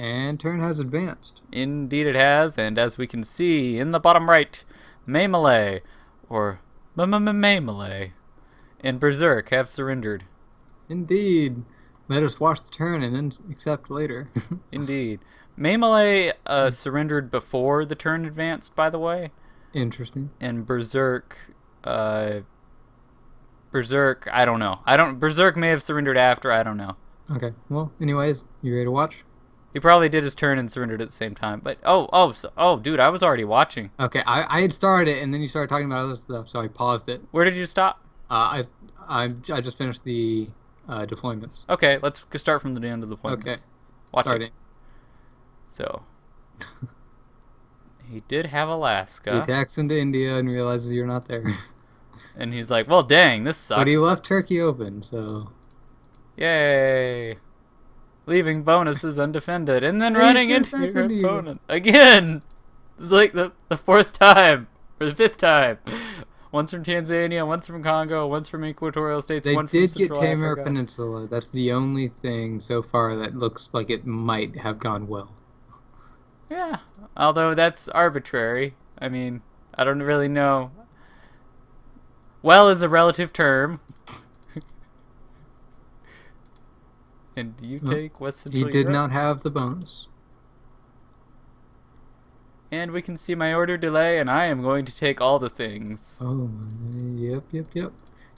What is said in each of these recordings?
And turn has advanced. Indeed it has, and as we can see in the bottom right, Memele, or Memele, and Berserk have surrendered. Indeed. Let us watch the turn and then accept later. Indeed. Memele surrendered before the turn advanced, by the way. Interesting. And Berserk, I don't know. Berserk may have surrendered after, I don't know. Okay, well, anyways, you ready to watch? He probably did his turn and surrendered at the same time. But dude, I was already watching. Okay, I had started it, and then you started talking about other stuff, so I paused it. Where did you stop? I just finished the deployments. Okay, let's start from the end of the deployments. Okay, Watch starting. it. So, he did have Alaska. He attacks into India and realizes you're not there. And he's like, well, dang, this sucks. But he left Turkey open, so... Yay. Leaving bonuses undefended, and then running into your you. opponent. Again! It's like the fourth time, or the fifth time. Once from Tanzania, once from Congo, once from Equatorial States, one from Central Africa. They did get Timor Peninsula. That's the only thing so far that looks like it might have gone well. Yeah, although that's arbitrary. I mean, I don't really know. Well is a relative term. And do you take West Central Europe? He did not have the bonus. And we can see my order delay, and I am going to take all the things. Oh, yep. You're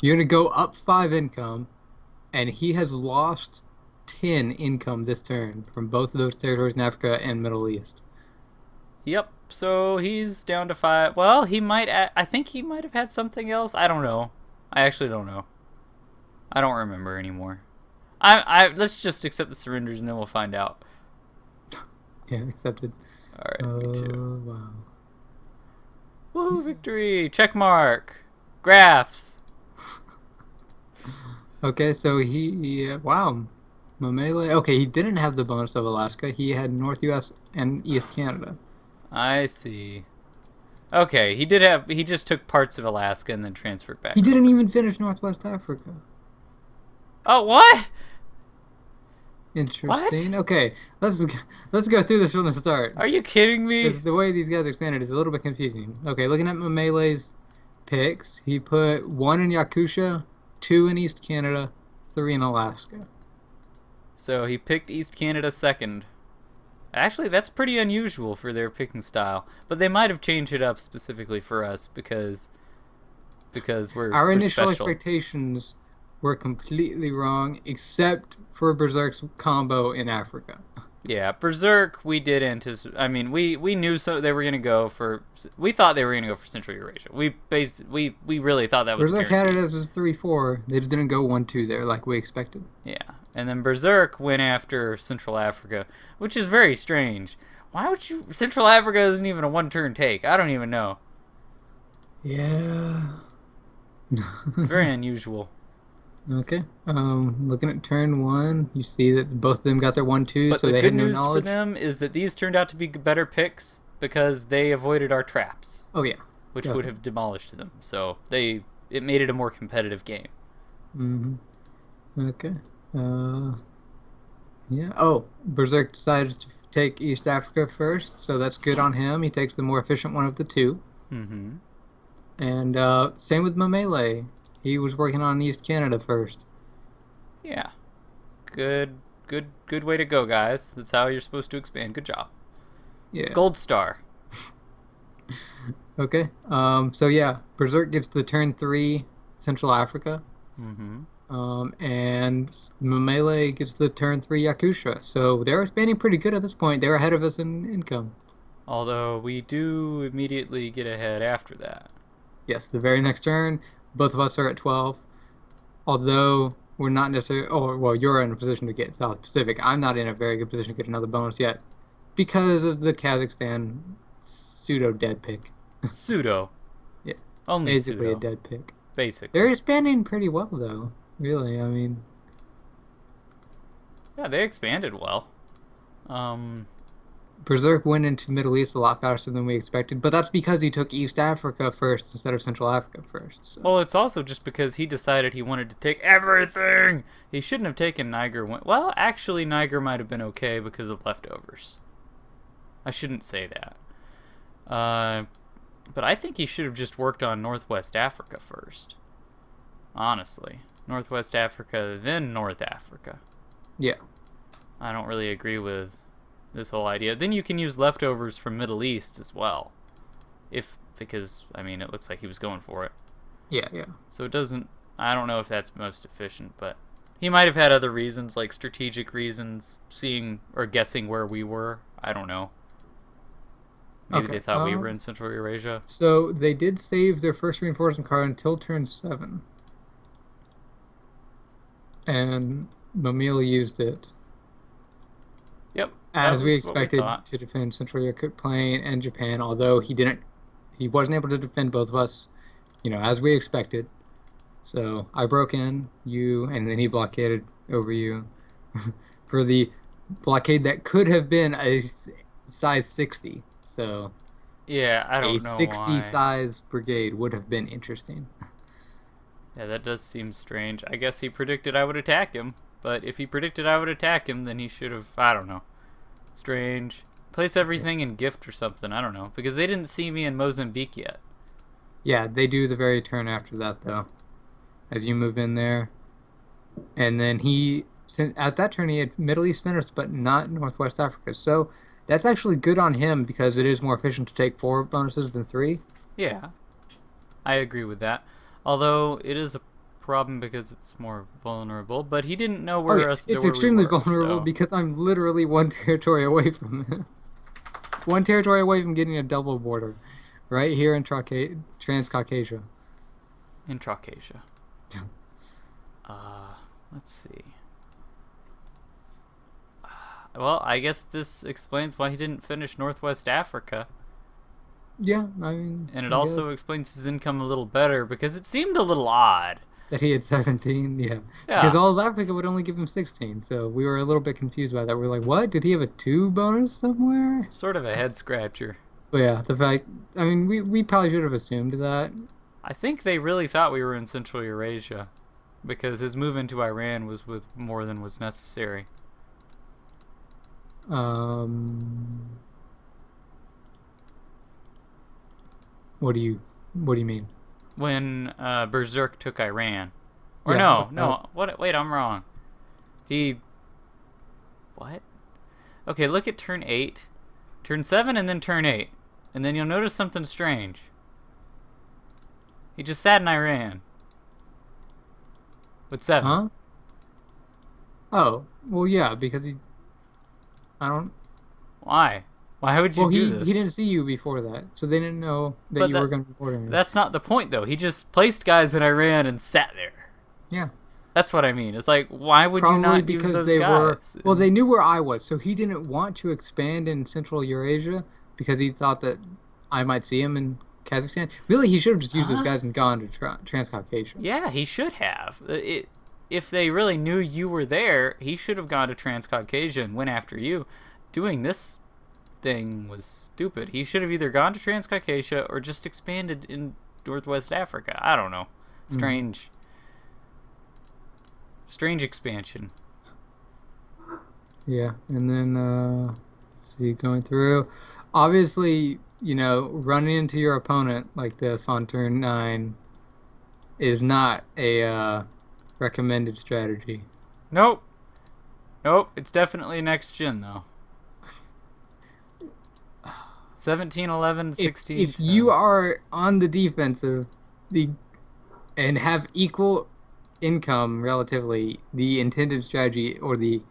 going to go up 5 income, and he has lost 10 income this turn from both of those territories in Africa and Middle East. Yep, so he's down to 5. Well, he might... I think he might have had something else. I don't know. I actually don't know. I don't remember anymore. Let's just accept the surrenders, and then we'll find out. Yeah, accepted. Alright, me too. Wow. Woo, victory! Check mark! Graphs! Okay, so wow. Memele. Okay, he didn't have the bonus of Alaska. He had North U.S. and East Canada. I see. Okay, he just took parts of Alaska and then transferred back. He didn't even finish Northwest Africa. Oh, what? Interesting. What? Okay, let's go through this from the start. Are you kidding me? The way these guys expanded is a little bit confusing. Okay, looking at Memele's picks, he put 1 in Yakutia, 2 in East Canada, 3 in Alaska. So he picked East Canada second. Actually, that's pretty unusual for their picking style. But they might have changed it up specifically for us because Our initial special. expectations were completely wrong, except for Berserk's combo in Africa. Yeah, Berserk, we did anticipate. I mean, we knew they were going to go for. We thought they were going to go for Central Eurasia. We really thought that was Berserk had it as 3-4. They just didn't go 1-2 there like we expected. Yeah, and then Berserk went after Central Africa, which is very strange. Why would you? Central Africa isn't even a one-turn take. I don't even know. Yeah. It's very unusual. Okay. Looking at turn 1, you see that both of them got their 1-2, But so the they good had no news for knowledge. them is that these turned out to be better picks because they avoided our traps, Oh yeah. which would have demolished them. So it made it a more competitive game. Mm-hmm. Okay. Yeah. Oh, Berserk decided to take East Africa first, so that's good on him. He takes the more efficient one of the two. Mm-hmm. And same with Memele. He was working on East Canada first. Yeah. Good way to go, guys. That's how you're supposed to expand. Good job. Yeah. Gold star. Okay. So yeah, Berserk gets the turn 3 Central Africa. Mm-hmm. And Memele gets the turn 3 Yakutia. So they're expanding pretty good at this point. They're ahead of us in income. Although we do immediately get ahead after that. Yes, the very next turn, both of us are at 12. Although we're not necessarily... Oh, well, you're in a position to get South Pacific. I'm not in a very good position to get another bonus yet because of the Kazakhstan pseudo-dead pick. Pseudo. Yeah. Only Basically pseudo. a dead pick. Basically. They're expanding pretty well, though. Really, I mean... Yeah, they expanded well. Berserk went into Middle East a lot faster than we expected, but that's because he took East Africa first instead of Central Africa first. So Well, it's also just because he decided he wanted to take everything. He shouldn't have taken Niger. Well, actually, Niger might have been okay because of leftovers. I shouldn't say that. But I think he should have just worked on Northwest Africa first. Honestly. Northwest Africa, then North Africa. yeah, I don't really agree with this whole idea. Then you can use leftovers from Middle East as well. Because, I mean, it looks like he was going for it. yeah, yeah. So it doesn't, I don't know if that's most efficient, but he might have had other reasons, like strategic reasons, seeing or guessing where we were. I don't know. Maybe Okay. they thought we were in Central Eurasia. So they did save their first reinforcement card until turn 7. And Memele used it, Yep. as we was what expected, thought. to defend Central Yakut Plain and Japan, although he wasn't able to defend both of us, as we expected. So I broke in, and then he blockaded over you for the blockade that could have been a size 60. So Yeah, I a don't know 60 why. size brigade would have been interesting. Yeah, that does seem strange. I guess he predicted I would attack him, but if he predicted I would attack him, then he should have, I don't know. Strange. Place everything in gift or something, I don't know. Because they didn't see me in Mozambique yet. Yeah, they do the very turn after that, though, as you move in there. And then at that turn, he had Middle East finished, but not Northwest Africa. So that's actually good on him because it is more efficient to take 4 bonuses than 3. Yeah, I agree with that. Although it is a problem because it's more vulnerable, but he didn't know Oh, where yeah, us it's where we extremely were, vulnerable so. because I'm literally 1 territory away from him. 1 territory away from getting a double border, right here in Transcaucasia. In Traucasia. Let's see. Well, I guess this explains why he didn't finish Northwest Africa. Yeah, I mean, And it I also guess explains his income a little better because it seemed a little odd. that he had 17, yeah. Because Yeah, all of Africa would only give him 16, so we were a little bit confused by that. We were like, what? Did he have a 2 bonus somewhere? sort of a head scratcher. But yeah, I mean, we probably should have assumed that. I think they really thought we were in Central Eurasia because his move into Iran was with more than was necessary. Um, what do you mean? When Berserk took Iran. Or Yeah, no. What? Wait, I'm wrong. He. What? Okay, look at turn 8, turn 7, and then turn 8. And then you'll notice something strange. He just sat in Iran. With 7. Huh? Oh, well, yeah, because I don't. Why? Why would you Well, do this? he didn't see you before that, so they didn't know that But you were going to be bordering us. That's not the point, though. He just placed guys in Iran and sat there. Yeah, That's what I mean. It's like, why would you probably not use because those they were. guys? Well, they knew where I was, so he didn't want to expand in Central Eurasia because he thought that I might see him in Kazakhstan. Really, he should have just used those guys and gone to Transcaucasia. Yeah, he should have. If they really knew you were there, he should have gone to Transcaucasia and went after you. Doing this thing was stupid. He should have either gone to Transcaucasia or just expanded in Northwest Africa. I don't know. Strange. Strange expansion. Yeah, and then let's see, going through. Obviously, running into your opponent like this on turn 9 is not a recommended strategy. Nope. Nope. It's definitely next gen, though. 17, 11, 16. If you are on the defensive, and have equal income relatively, the intended strategy or the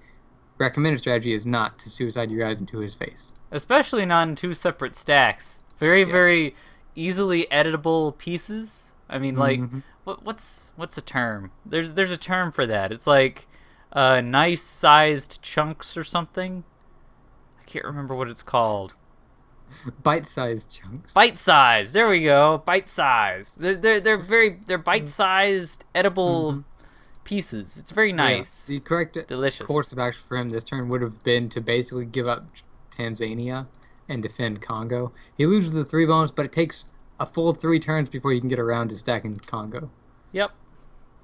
recommended strategy is not to suicide your guys into his face. Especially not in 2 separate stacks. Very, very easily editable pieces. I mean, like, what's a term? There's a term for that. It's like nice sized chunks or something. I can't remember what it's called. Bite-sized chunks. Bite size. There we go. Bite size. They're bite sized edible pieces. It's very nice. Yeah, the correct Delicious. course of action for him this turn would have been to basically give up Tanzania and defend Congo. He loses the 3 bonus, but it takes a full 3 turns before you can get around to stacking Congo. Yep.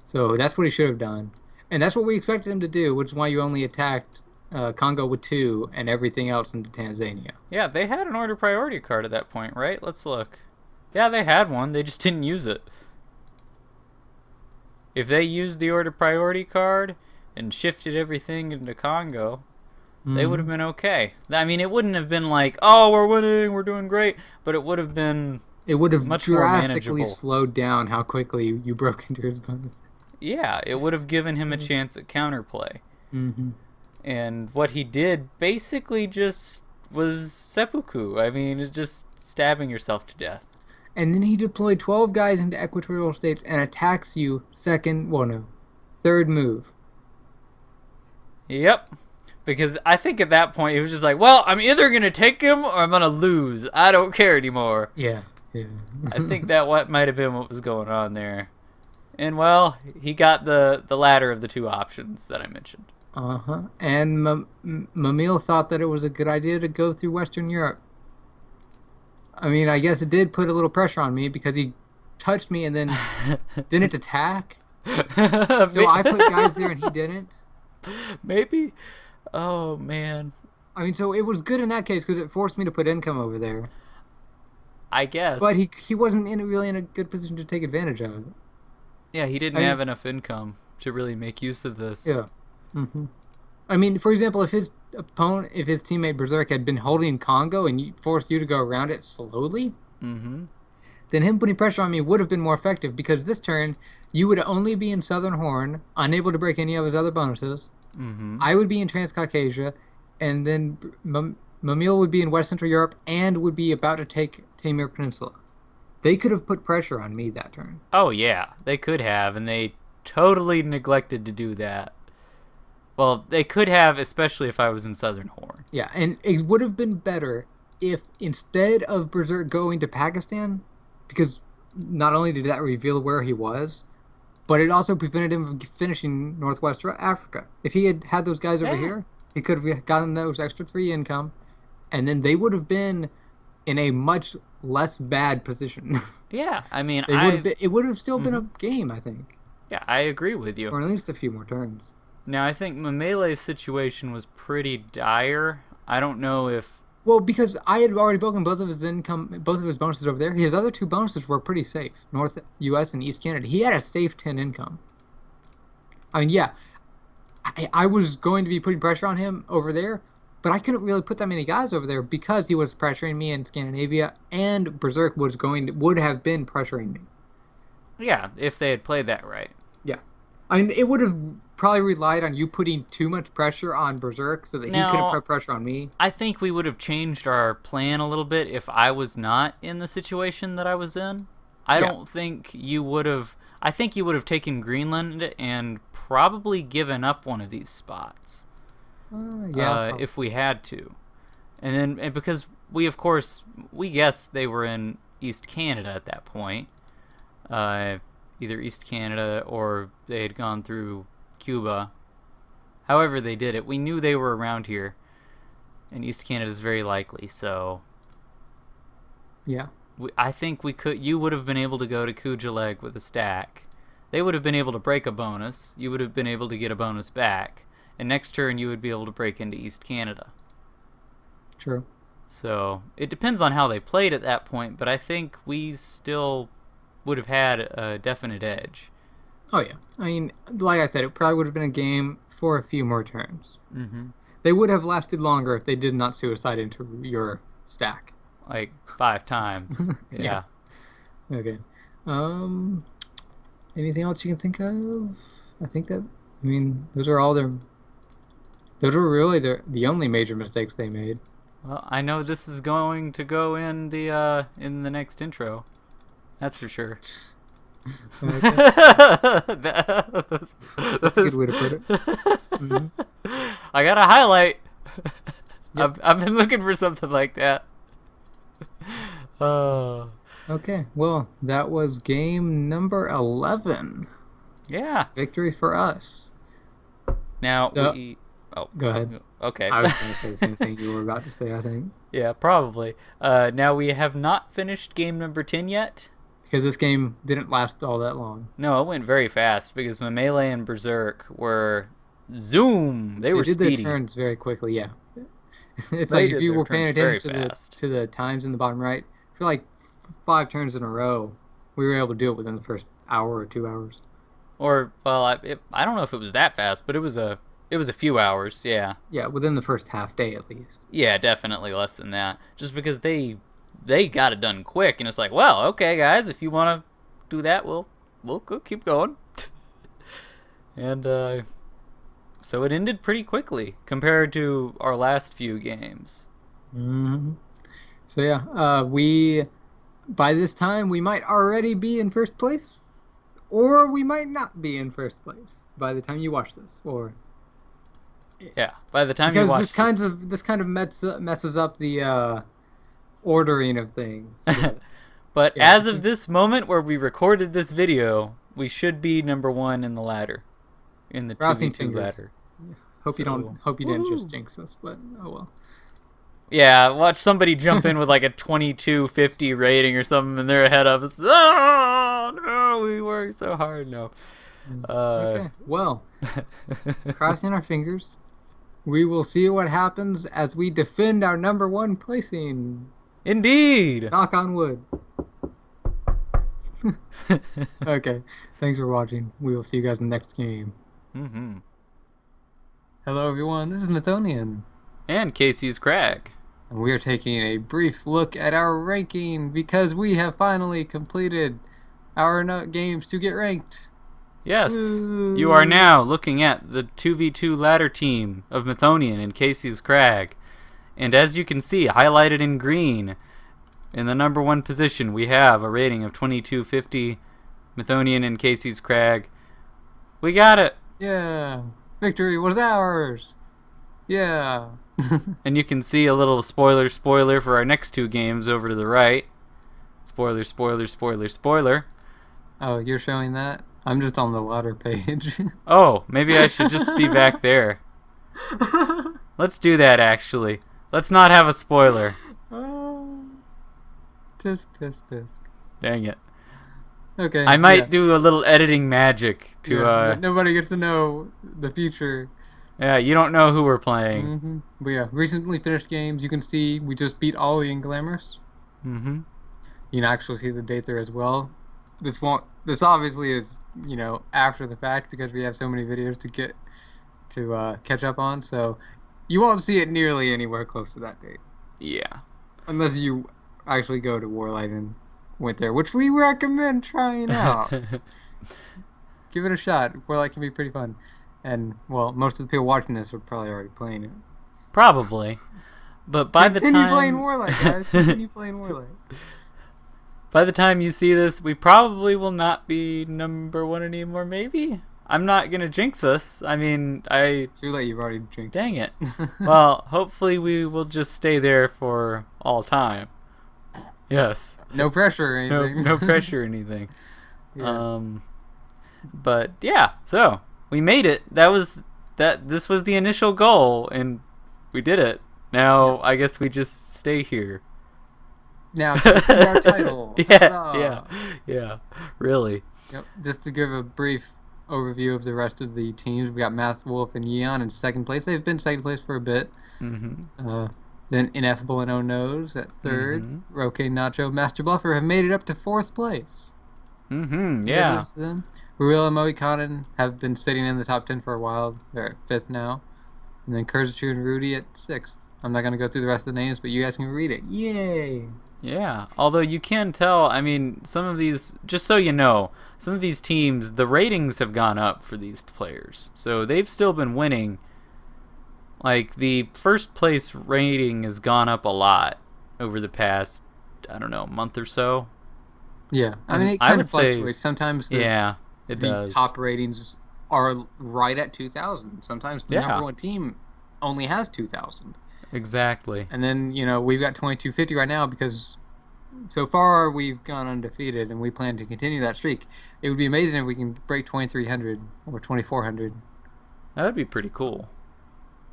So that's what he should have done. And that's what we expected him to do, which is why you only attacked Congo with 2 and everything else into Tanzania. Yeah, they had an order priority card at that point, right? Let's look. Yeah, they had one. They just didn't use it. If they used the order priority card and shifted everything into Congo, they would have been okay. I mean, it wouldn't have been like, oh, we're winning, we're doing great, but it would have been It would have much more drastically manageable. slowed down how quickly you broke into his bonuses. Yeah, it would have given him a chance at counterplay. Mm-hmm. And what he did basically just was seppuku. I mean, it's just stabbing yourself to death. And then he deployed 12 guys into equatorial states and attacks you third move. Yep. Because I think at that point he was just like, well, I'm either going to take him or I'm going to lose. I don't care anymore. Yeah. I think that what might have been what was going on there. And, well, he got the latter of the 2 options that I mentioned. Uh-huh. And Memele thought that it was a good idea to go through Western Europe. I mean, I guess it did put a little pressure on me because he touched me and then didn't attack. So I put guys there and he didn't. Maybe. Oh, man. I mean, so it was good in that case because it forced me to put income over there. I guess. But he wasn't really in a good position to take advantage of it. Yeah, he didn't have enough income to really make use of this. Yeah. Mm-hmm. I mean, for example, if his teammate Berserk had been holding Congo and forced you to go around it slowly, then him putting pressure on me would have been more effective because this turn you would only be in Southern Horn, unable to break any of his other bonuses. I would be in Transcaucasia, and then Memele would be in West Central Europe and would be about to take Taimyr Peninsula. They could have put pressure on me that turn. Oh, yeah, they could have, and they totally neglected to do that. Well, they could have, especially if I was in Southern Horn. Yeah, and it would have been better if instead of Berserk going to Pakistan, because not only did that reveal where he was, but it also prevented him from finishing Northwest Africa. If he had had those guys over here, he could have gotten those extra 3 income, and then they would have been in a much less bad position. Yeah, I mean, it would have still been a game, I think. Yeah, I agree with you. Or at least a few more turns. Now, I think Memele's situation was pretty dire. I don't know if... Well, because I had already broken both of his bonuses over there. His other 2 bonuses were pretty safe. North U.S. and East Canada. He had a safe 10 income. I mean, yeah. I was going to be putting pressure on him over there, but I couldn't really put that many guys over there because he was pressuring me in Scandinavia, and Berserk would have been pressuring me. Yeah, if they had played that right. Yeah. I mean, it would have probably relied on you putting too much pressure on Berserk so that he couldn't put pressure on me. I think we would have changed our plan a little bit if I was not in the situation that I was in. I don't think you would have... I think you would have taken Greenland and probably given up one of these spots. If we had to. And because we guessed they were in East Canada at that point. Either East Canada or they had gone through Cuba. However they did it, we knew they were around here, and East Canada is very likely. So, yeah, I think you would have been able to go to Kujaleg with a stack. They would have been able to break a bonus. You would have been able to get a bonus back, and next turn you would be able to break into East Canada. True. So it depends on how they played at that point, but I think we still would have had a definite edge. Oh, yeah. I mean, like I said, it probably would have been a game for a few more turns. They would have lasted longer if they did not suicide into your stack. Like 5 times. Yeah. Okay. Anything else you can think of? Those are really the only major mistakes they made. Well, I know this is going to go in the next intro. That's for sure. Okay. That's a good way to put it. I got a highlight. Yep. I've been looking for something like that. Okay, well, that was game number 11. Yeah. Victory for us. Now, So- Oh, Go ahead. okay. I was going to say the same thing you were about to say, I think. Yeah, probably. Now we have not finished game number 10 yet. Because this game didn't last all that long. No, it went very fast because Memele and Berserk were zoom. They They were did their speedy. turns very quickly, yeah. It's They like if did you their were paying turns very attention fast. to the times in the bottom right, for like 5 turns in a row, we were able to do it within the first hour or 2 hours. Or well, I don't know if it was that fast, but it was a few hours. Yeah, Yeah, within the first half day at least. yeah, definitely less than that. Just because they got it done quick, and it's like, well, okay, guys, if you want to do that, we'll go keep going. And so it ended pretty quickly compared to our last few games. hmm So yeah, we by this time we might already be in first place, or we might not be in first place by the time you watch this, or Yeah, by the time you because watch this kind of messes up the ordering of things. But, But yeah, as of this moment where we recorded this video, we should be number 1 in the ladder, in the crossing 2v2 fingers. ladder. Hope you didn't just Woohoo. jinx us, but oh well. Yeah, watch somebody jump in with like a 2250 rating or something, and they're ahead of us. Oh no, we worked so hard. No. Okay, well, crossing our fingers. We will see what happens as we defend our #1 placing. Indeed. Knock on wood. Okay, thanks for watching. We will see you guys in the next game. Mm-hmm. Hello, everyone. This is Methonian, And kcscrag. and we are taking a brief look at our ranking because we have finally completed our games to get ranked. Yes, Woo. you are now looking at the 2v2 ladder team of Methonian and kcscrag. And as you can see, highlighted in green, in the #1 position, we have a rating of 2250. Methonian and kcscrag. We got it. Yeah, victory was ours. Yeah. And you can see a little spoiler for our next 2 games over to the right. Spoiler. Oh, you're showing that? I'm just on the ladder page. Oh, maybe I should just be back there. Let's do that, actually. Let's not have a spoiler. Tisk. Dang it. Okay. I might yeah. do a little editing magic to, Yeah, nobody gets to know the future. yeah, you don't know who we're playing. Mm-hmm. But yeah, recently finished games. You can see we just beat Ollie and Glamorous. Mm-hmm. You can actually see the date there as well. This won't. This obviously is, after the fact because we have so many videos to get to catch up on. So you won't see it nearly anywhere close to that date, Yeah. unless you actually go to WarLight and went there, which we recommend trying out. Give it a shot. WarLight can be pretty fun. And, well, most of the people watching this are probably already playing it. Probably. But by the Continue time... playing WarLight, guys. Continue playing WarLight. By the time you see this, we probably will not be #1 anymore, maybe? I'm not going to jinx us. I mean, Too late, you've already drank. Dang it. Well, hopefully we will just stay there for all time. Yes. No pressure or anything. No pressure or anything. Yeah. But yeah, so we made it. This was the initial goal, and we did it. Now I guess we just stay here. Now, to defend our title. Yeah. Really. Yep. Just to give a brief overview of the rest of the teams, we got Math Wolf and Yeon in second place. They've been second place for a bit. Mm-hmm. Then Ineffable and Oh No's at third. Mm-hmm. Roque, Nacho, Master Bluffer have made it up to fourth place. Mm-hmm. Yeah. Congratulations to them. Ruel and Moikanen have been sitting in the top 10 for a while. They're at fifth now. And then Kurzachu and Rudy at sixth. I'm not going to go through the rest of the names, but you guys can read it. Yay! Yeah, although you can tell, I mean, some of these, just so you know, some of these teams, the ratings have gone up for these players. So they've still been winning. Like, the first place rating has gone up a lot over the past, I don't know, month or so. Yeah, I mean, it I kind would of say- fluctuates. Sometimes the It the does. top ratings are right at 2,000. Sometimes the Yeah. number one team only has 2,000. Exactly. And then, we've got 2250 right now because so far we've gone undefeated and we plan to continue that streak. It would be amazing if we can break 2,300 or 2,400. That would be pretty cool.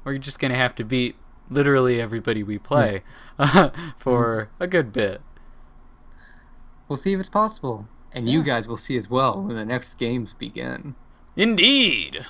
we're just gonna have to beat literally everybody we play for a good bit. We'll see if it's possible. And you guys will see as well when the next games begin. Indeed.